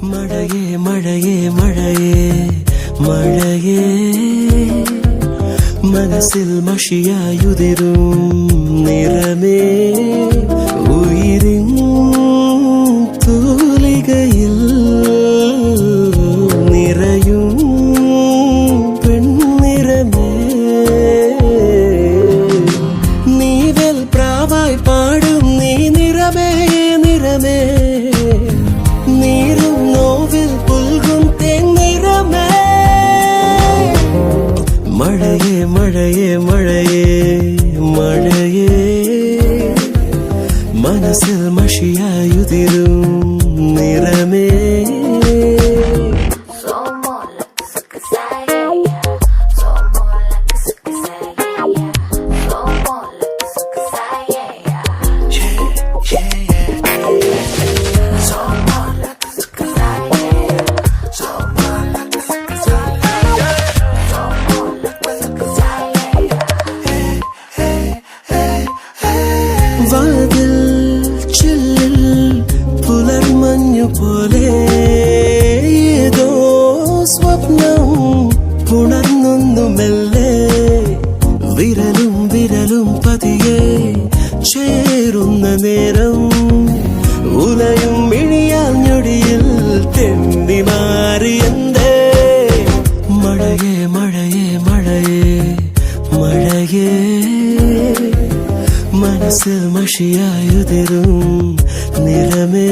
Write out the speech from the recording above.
മഴയേ മഴയേ മഴയേ മഴയേ മനസ്സിൽ മഷിയായുതിരും നിറമേ ഉയിരിൻ തൂലികയിൽ നിറയും പെൺനിറമേ നീവൽ പ്രാവായി പാടും നീ നിറമേ നിറമേ നീരും നോവിൽ പുൽകും തെന്നിറമേ മഴയേ മഴയേ മഴയേ മഴയേ മനസ്സിൽ മഷിയായുതിരും നിറമേ വാതിൽ ചില്ലിൽ പുലർമഞ്ഞു പോലെ ഏതോ സ്വപ്നം പുണർന്നു മെല്ലെ വിരലും വിരലും പതിയെ ചേരുന്ന നേരം ഉലയും മിഴിയാൽ ഞൊടിയിൽ തെന്നി മാറിയെന്തേ മഴയേ മഴയേ മഴയേ മഴയേ മനസ്സിൽ മഷിയായുതിരും നിറമേ